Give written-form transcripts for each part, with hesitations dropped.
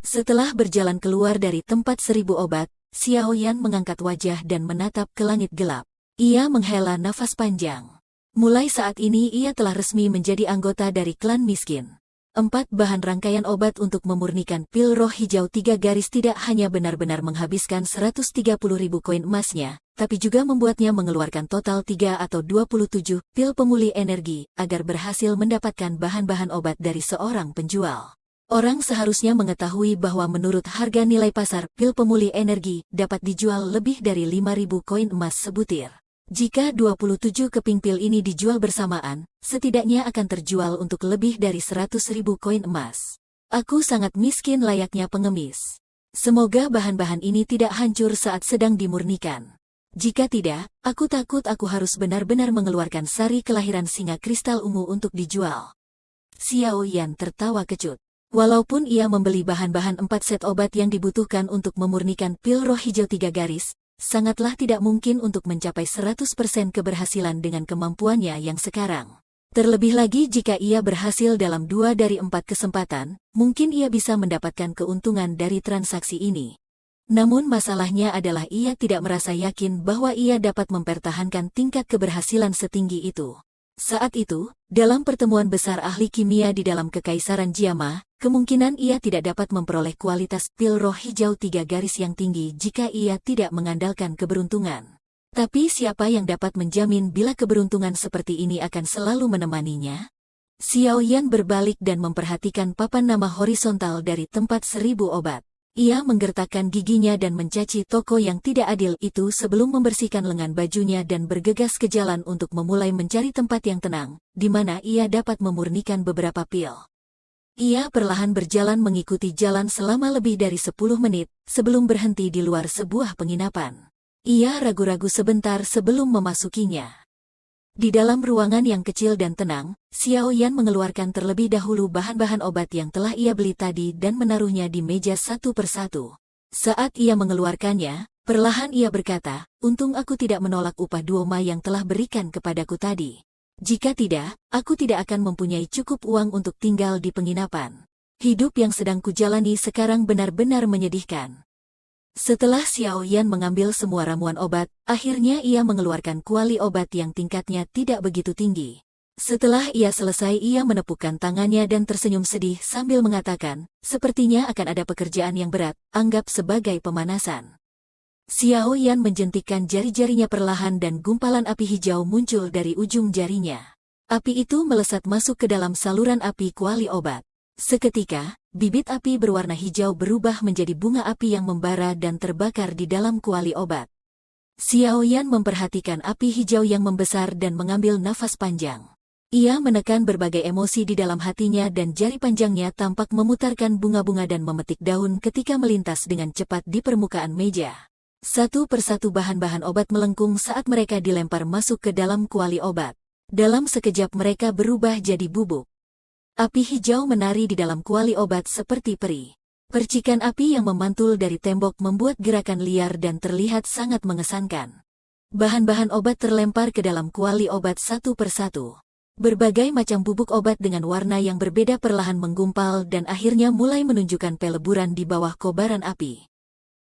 Setelah berjalan keluar dari tempat 1000 obat, Xiao Yan mengangkat wajah dan menatap ke langit gelap. Ia menghela nafas panjang. Mulai saat ini ia telah resmi menjadi anggota dari klan miskin. 4 bahan rangkaian obat untuk memurnikan pil roh hijau 3 garis tidak hanya benar-benar menghabiskan 130.000 koin emasnya, tapi juga membuatnya mengeluarkan total 3 atau 27 pil pemulih energi agar berhasil mendapatkan bahan-bahan obat dari seorang penjual. Orang seharusnya mengetahui bahwa menurut harga nilai pasar pil pemulih energi dapat dijual lebih dari 5.000 koin emas sebutir. Jika 27 keping pil ini dijual bersamaan, setidaknya akan terjual untuk lebih dari 100.000 koin emas. Aku sangat miskin layaknya pengemis. Semoga bahan-bahan ini tidak hancur saat sedang dimurnikan. Jika tidak, aku takut aku harus benar-benar mengeluarkan sari kelahiran singa kristal ungu untuk dijual. Xiao Yan tertawa kecut. Walaupun ia membeli bahan-bahan 4 set obat yang dibutuhkan untuk memurnikan pil roh hijau 3 garis, sangatlah tidak mungkin untuk mencapai 100% keberhasilan dengan kemampuannya yang sekarang. Terlebih lagi jika ia berhasil dalam 2 dari 4 kesempatan, mungkin ia bisa mendapatkan keuntungan dari transaksi ini. Namun masalahnya adalah ia tidak merasa yakin bahwa ia dapat mempertahankan tingkat keberhasilan setinggi itu. Saat itu, dalam pertemuan besar ahli kimia di dalam Kekaisaran Jiama, kemungkinan ia tidak dapat memperoleh kualitas pil roh hijau 3 garis yang tinggi jika ia tidak mengandalkan keberuntungan. Tapi siapa yang dapat menjamin bila keberuntungan seperti ini akan selalu menemaninya? Xiao Yan berbalik dan memperhatikan papan nama horizontal dari tempat 1000 obat. Ia menggertakkan giginya dan mencaci toko yang tidak adil itu sebelum membersihkan lengan bajunya dan bergegas ke jalan untuk memulai mencari tempat yang tenang, di mana ia dapat memurnikan beberapa pil. Ia perlahan berjalan mengikuti jalan selama lebih dari 10 menit, sebelum berhenti di luar sebuah penginapan. Ia ragu-ragu sebentar sebelum memasukinya. Di dalam ruangan yang kecil dan tenang, Xiao Yan mengeluarkan terlebih dahulu bahan-bahan obat yang telah ia beli tadi dan menaruhnya di meja satu persatu. Saat ia mengeluarkannya, perlahan ia berkata, "Untung aku tidak menolak upah Duoma yang telah berikan kepadaku tadi. Jika tidak, aku tidak akan mempunyai cukup uang untuk tinggal di penginapan. Hidup yang sedang kujalani sekarang benar-benar menyedihkan." Setelah Xiao Yan mengambil semua ramuan obat, akhirnya ia mengeluarkan kuali obat yang tingkatnya tidak begitu tinggi. Setelah ia selesai ia menepukkan tangannya dan tersenyum sedih sambil mengatakan, "Sepertinya akan ada pekerjaan yang berat, anggap sebagai pemanasan." Xiao Yan menjentikkan jari-jarinya perlahan dan gumpalan api hijau muncul dari ujung jarinya. Api itu melesat masuk ke dalam saluran api kuali obat. Seketika, bibit api berwarna hijau berubah menjadi bunga api yang membara dan terbakar di dalam kuali obat. Xiao Yan memperhatikan api hijau yang membesar dan mengambil nafas panjang. Ia menekan berbagai emosi di dalam hatinya dan jari panjangnya tampak memutarkan bunga-bunga dan memetik daun ketika melintas dengan cepat di permukaan meja. Satu persatu bahan-bahan obat melengkung saat mereka dilempar masuk ke dalam kuali obat. Dalam sekejap mereka berubah jadi bubuk. Api hijau menari di dalam kuali obat seperti peri. Percikan api yang memantul dari tembok membuat gerakan liar dan terlihat sangat mengesankan. Bahan-bahan obat terlempar ke dalam kuali obat satu persatu. Berbagai macam bubuk obat dengan warna yang berbeda perlahan menggumpal dan akhirnya mulai menunjukkan peleburan di bawah kobaran api.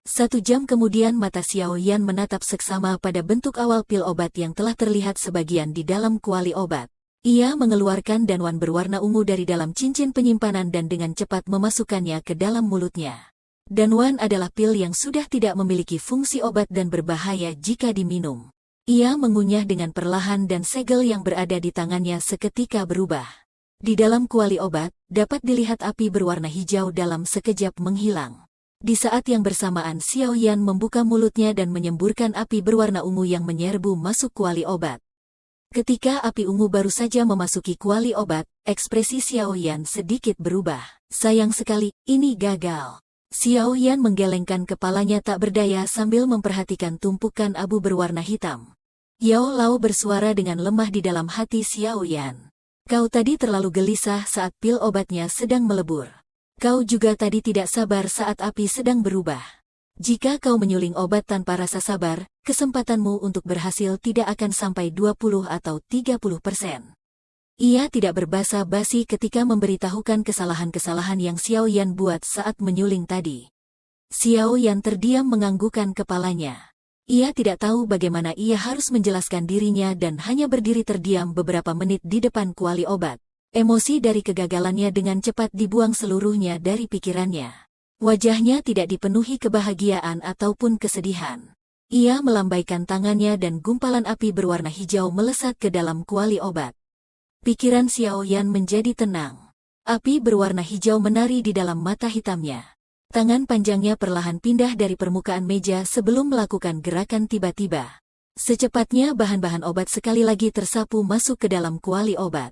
1 jam kemudian mata Xiao Yan menatap seksama pada bentuk awal pil obat yang telah terlihat sebagian di dalam kuali obat. Ia mengeluarkan danwan berwarna ungu dari dalam cincin penyimpanan dan dengan cepat memasukkannya ke dalam mulutnya. Danwan adalah pil yang sudah tidak memiliki fungsi obat dan berbahaya jika diminum. Ia mengunyah dengan perlahan dan segel yang berada di tangannya seketika berubah. Di dalam kuali obat, dapat dilihat api berwarna hijau dalam sekejap menghilang. Di saat yang bersamaan Xiao Yan membuka mulutnya dan menyemburkan api berwarna ungu yang menyerbu masuk kuali obat. Ketika api ungu baru saja memasuki kuali obat, ekspresi Xiao Yan sedikit berubah. Sayang sekali, ini gagal. Xiao Yan menggelengkan kepalanya tak berdaya sambil memperhatikan tumpukan abu berwarna hitam. Yao Lao bersuara dengan lemah di dalam hati Xiao Yan. Kau tadi terlalu gelisah saat pil obatnya sedang melebur. Kau juga tadi tidak sabar saat api sedang berubah. Jika kau menyuling obat tanpa rasa sabar, kesempatanmu untuk berhasil tidak akan sampai 20 atau 30%. Ia tidak berbasa-basi ketika memberitahukan kesalahan-kesalahan yang Xiao Yan buat saat menyuling tadi. Xiao Yan terdiam menganggukkan kepalanya. Ia tidak tahu bagaimana ia harus menjelaskan dirinya dan hanya berdiri terdiam beberapa menit di depan kuali obat. Emosi dari kegagalannya dengan cepat dibuang seluruhnya dari pikirannya. Wajahnya tidak dipenuhi kebahagiaan ataupun kesedihan. Ia melambaikan tangannya dan gumpalan api berwarna hijau melesat ke dalam kuali obat. Pikiran Xiao Yan menjadi tenang. Api berwarna hijau menari di dalam mata hitamnya. Tangan panjangnya perlahan pindah dari permukaan meja sebelum melakukan gerakan tiba-tiba. Secepatnya bahan-bahan obat sekali lagi tersapu masuk ke dalam kuali obat.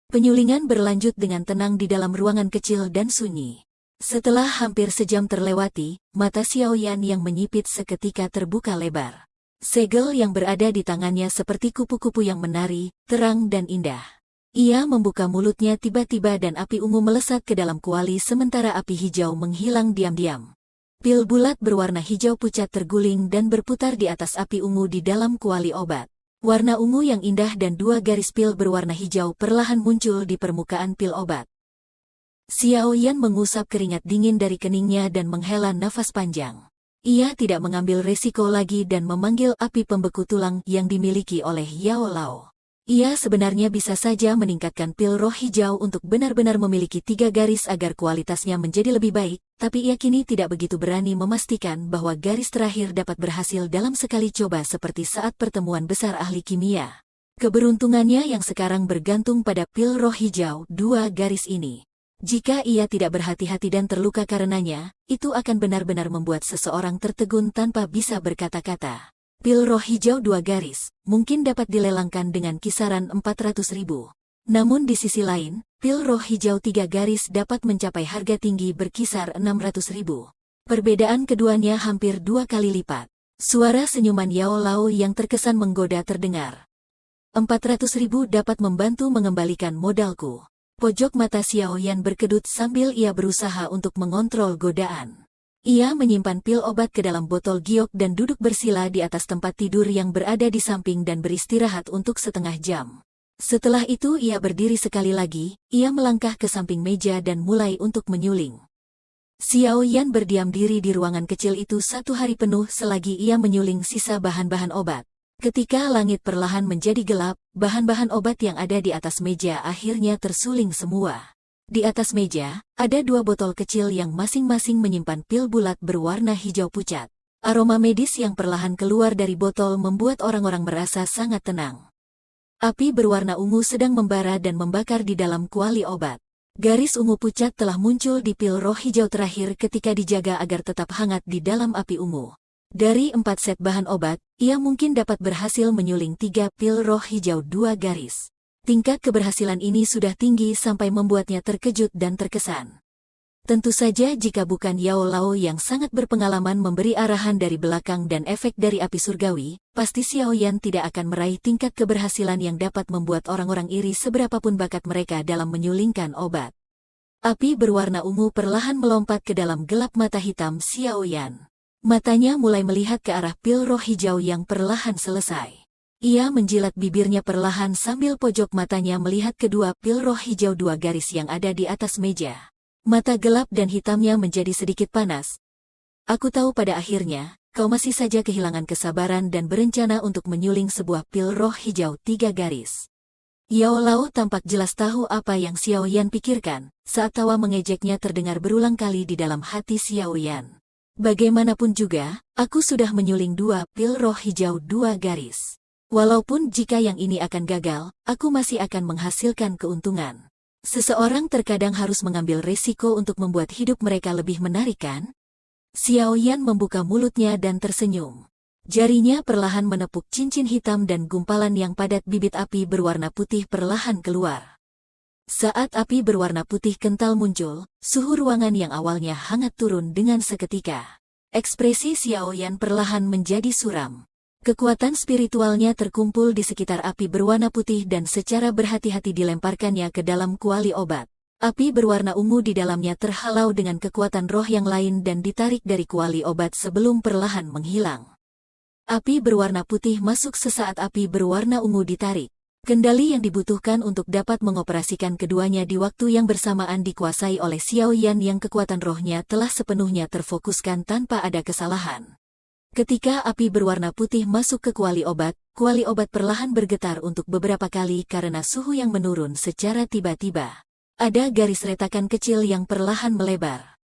Penyulingan berlanjut dengan tenang di dalam ruangan kecil dan sunyi. Setelah hampir sejam terlewati, mata Xiao Yan yang menyipit seketika terbuka lebar. Segel yang berada di tangannya seperti kupu-kupu yang menari, terang dan indah. Ia membuka mulutnya tiba-tiba dan api ungu melesat ke dalam kuali sementara api hijau menghilang diam-diam. Pil bulat berwarna hijau pucat terguling dan berputar di atas api ungu di dalam kuali obat. Warna ungu yang indah dan dua garis pil berwarna hijau perlahan muncul di permukaan pil obat. Xiao Yan mengusap keringat dingin dari keningnya dan menghela nafas panjang. Ia tidak mengambil resiko lagi dan memanggil api pembeku tulang yang dimiliki oleh Yao Lao. Ia sebenarnya bisa saja meningkatkan pil roh hijau untuk benar-benar memiliki 3 garis agar kualitasnya menjadi lebih baik, tapi ia kini tidak begitu berani memastikan bahwa garis terakhir dapat berhasil dalam sekali coba seperti saat pertemuan besar ahli kimia. Keberuntungannya yang sekarang bergantung pada pil roh hijau 2 garis ini. Jika ia tidak berhati-hati dan terluka karenanya, itu akan benar-benar membuat seseorang tertegun tanpa bisa berkata-kata. Pil roh hijau 2 garis, mungkin dapat dilelangkan dengan kisaran 400.000. Namun di sisi lain, pil roh hijau 3 garis dapat mencapai harga tinggi berkisar 600.000. Perbedaan keduanya hampir 2 kali lipat. Suara senyuman Yao Lao yang terkesan menggoda terdengar. 400.000 dapat membantu mengembalikan modalku. Pojok mata Xiao Yan berkedut sambil ia berusaha untuk mengontrol godaan. Ia menyimpan pil obat ke dalam botol giok dan duduk bersila di atas tempat tidur yang berada di samping dan beristirahat untuk setengah jam. Setelah itu ia berdiri sekali lagi, ia melangkah ke samping meja dan mulai untuk menyuling. Xiao Yan berdiam diri di ruangan kecil itu 1 hari penuh selagi ia menyuling sisa bahan-bahan obat. Ketika langit perlahan menjadi gelap, bahan-bahan obat yang ada di atas meja akhirnya tersuling semua. Di atas meja, ada 2 botol kecil yang masing-masing menyimpan pil bulat berwarna hijau pucat. Aroma medis yang perlahan keluar dari botol membuat orang-orang merasa sangat tenang. Api berwarna ungu sedang membara dan membakar di dalam kuali obat. Garis ungu pucat telah muncul di pil roh hijau terakhir ketika dijaga agar tetap hangat di dalam api ungu. Dari 4 set bahan obat, ia mungkin dapat berhasil menyuling 3 pil roh hijau 2 garis. Tingkat keberhasilan ini sudah tinggi sampai membuatnya terkejut dan terkesan. Tentu saja jika bukan Yao Lao yang sangat berpengalaman memberi arahan dari belakang dan efek dari api surgawi, pasti Xiao Yan tidak akan meraih tingkat keberhasilan yang dapat membuat orang-orang iri seberapapun bakat mereka dalam menyulingkan obat. Api berwarna ungu perlahan melompat ke dalam gelap mata hitam Xiao Yan. Matanya mulai melihat ke arah pil roh hijau yang perlahan selesai. Ia menjilat bibirnya perlahan sambil pojok matanya melihat kedua pil roh hijau 2 garis yang ada di atas meja. Mata gelap dan hitamnya menjadi sedikit panas. Aku tahu pada akhirnya, kau masih saja kehilangan kesabaran dan berencana untuk menyuling sebuah pil roh hijau 3 garis. Yao Lao tampak jelas tahu apa yang Xiao Yan pikirkan, saat tawa mengejeknya terdengar berulang kali di dalam hati Xiao Yan. Bagaimanapun juga, aku sudah menyuling 2 pil roh hijau 2 garis. Walaupun jika yang ini akan gagal, aku masih akan menghasilkan keuntungan. Seseorang terkadang harus mengambil resiko untuk membuat hidup mereka lebih menarik, kan? Xiao Yan membuka mulutnya dan tersenyum. Jarinya perlahan menepuk cincin hitam dan gumpalan yang padat bibit api berwarna putih perlahan keluar. Saat api berwarna putih kental muncul, suhu ruangan yang awalnya hangat turun dengan seketika. Ekspresi Xiao Yan perlahan menjadi suram. Kekuatan spiritualnya terkumpul di sekitar api berwarna putih dan secara berhati-hati dilemparkannya ke dalam kuali obat. Api berwarna ungu di dalamnya terhalau dengan kekuatan roh yang lain dan ditarik dari kuali obat sebelum perlahan menghilang. Api berwarna putih masuk sesaat api berwarna ungu ditarik. Kendali yang dibutuhkan untuk dapat mengoperasikan keduanya di waktu yang bersamaan dikuasai oleh Xiao Yan yang kekuatan rohnya telah sepenuhnya terfokuskan tanpa ada kesalahan. Ketika api berwarna putih masuk ke kuali obat perlahan bergetar untuk beberapa kali karena suhu yang menurun secara tiba-tiba. Ada garis retakan kecil yang perlahan melebar.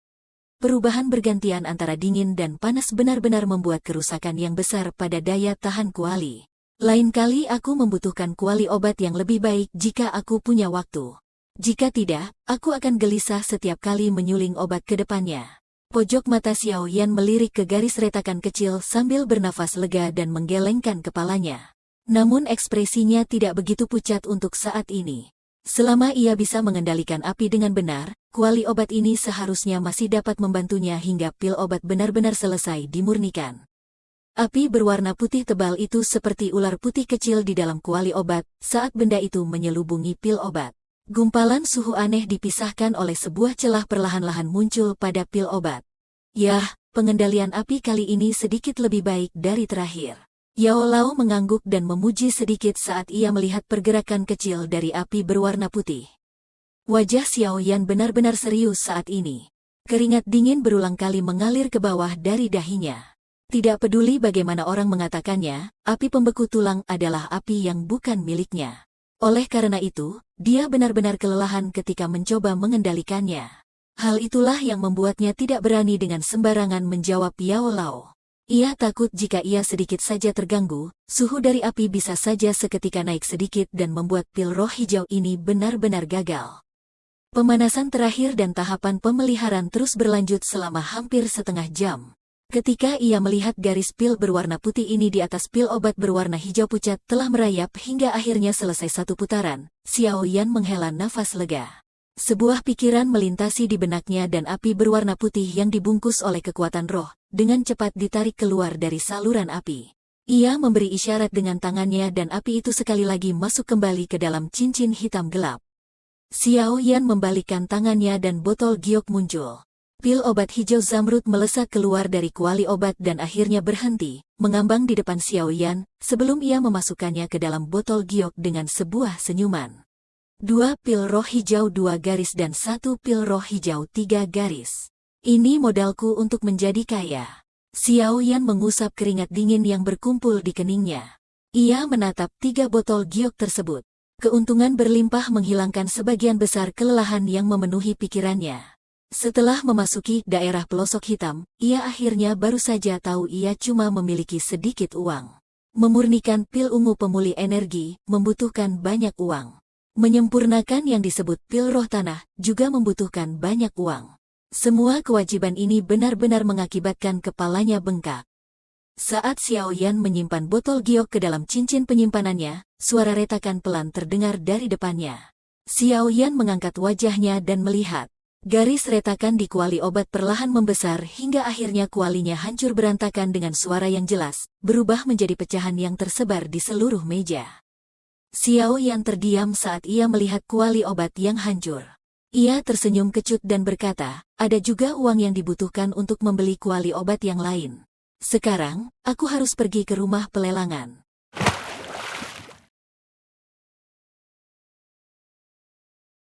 Perubahan bergantian antara dingin dan panas benar-benar membuat kerusakan yang besar pada daya tahan kuali. Lain kali aku membutuhkan kuali obat yang lebih baik jika aku punya waktu. Jika tidak, aku akan gelisah setiap kali menyuling obat ke depannya. Pojok mata Xiao Yan melirik ke garis retakan kecil sambil bernafas lega dan menggelengkan kepalanya. Namun ekspresinya tidak begitu pucat untuk saat ini. Selama ia bisa mengendalikan api dengan benar, kuali obat ini seharusnya masih dapat membantunya hingga pil obat benar-benar selesai dimurnikan. Api berwarna putih tebal itu seperti ular putih kecil di dalam kuali obat saat benda itu menyelubungi pil obat. Gumpalan suhu aneh dipisahkan oleh sebuah celah perlahan-lahan muncul pada pil obat. Yah, pengendalian api kali ini sedikit lebih baik dari terakhir. Yao Lao mengangguk dan memuji sedikit saat ia melihat pergerakan kecil dari api berwarna putih. Wajah Xiao Yan benar-benar serius saat ini. Keringat dingin berulang kali mengalir ke bawah dari dahinya. Tidak peduli bagaimana orang mengatakannya, api pembeku tulang adalah api yang bukan miliknya. Oleh karena itu, dia benar-benar kelelahan ketika mencoba mengendalikannya. Hal itulah yang membuatnya tidak berani dengan sembarangan menjawab Yao Lao. Ia takut jika ia sedikit saja terganggu, suhu dari api bisa saja seketika naik sedikit dan membuat pil roh hijau ini benar-benar gagal. Pemanasan terakhir dan tahapan pemeliharaan terus berlanjut selama hampir setengah jam. Ketika ia melihat garis pil berwarna putih ini di atas pil obat berwarna hijau pucat telah merayap hingga akhirnya selesai satu putaran, Xiao Yan menghela nafas lega. Sebuah pikiran melintasi di benaknya dan api berwarna putih yang dibungkus oleh kekuatan roh, dengan cepat ditarik keluar dari saluran api. Ia memberi isyarat dengan tangannya dan api itu sekali lagi masuk kembali ke dalam cincin hitam gelap. Xiao Yan membalikkan tangannya dan botol giok muncul. Pil obat hijau zamrud melesat keluar dari kuali obat dan akhirnya berhenti, mengambang di depan Xiao Yan, sebelum ia memasukkannya ke dalam botol giok dengan sebuah senyuman. 2 pil roh hijau 2 garis dan 1 pil roh hijau 3 garis. Ini modalku untuk menjadi kaya. Xiao Yan mengusap keringat dingin yang berkumpul di keningnya. Ia menatap 3 botol giok tersebut. Keuntungan berlimpah menghilangkan sebagian besar kelelahan yang memenuhi pikirannya. Setelah memasuki daerah pelosok hitam, ia akhirnya baru saja tahu ia cuma memiliki sedikit uang. Memurnikan pil ungu pemulih energi membutuhkan banyak uang. Menyempurnakan yang disebut pil roh tanah juga membutuhkan banyak uang. Semua kewajiban ini benar-benar mengakibatkan kepalanya bengkak. Saat Xiao Yan menyimpan botol giok ke dalam cincin penyimpanannya, suara retakan pelan terdengar dari depannya. Xiao Yan mengangkat wajahnya dan melihat. Garis retakan di kuali obat perlahan membesar hingga akhirnya kualinya hancur berantakan dengan suara yang jelas, berubah menjadi pecahan yang tersebar di seluruh meja. Xiao Yan terdiam saat ia melihat kuali obat yang hancur. Ia tersenyum kecut dan berkata, ada juga uang yang dibutuhkan untuk membeli kuali obat yang lain. Sekarang, aku harus pergi ke rumah pelelangan.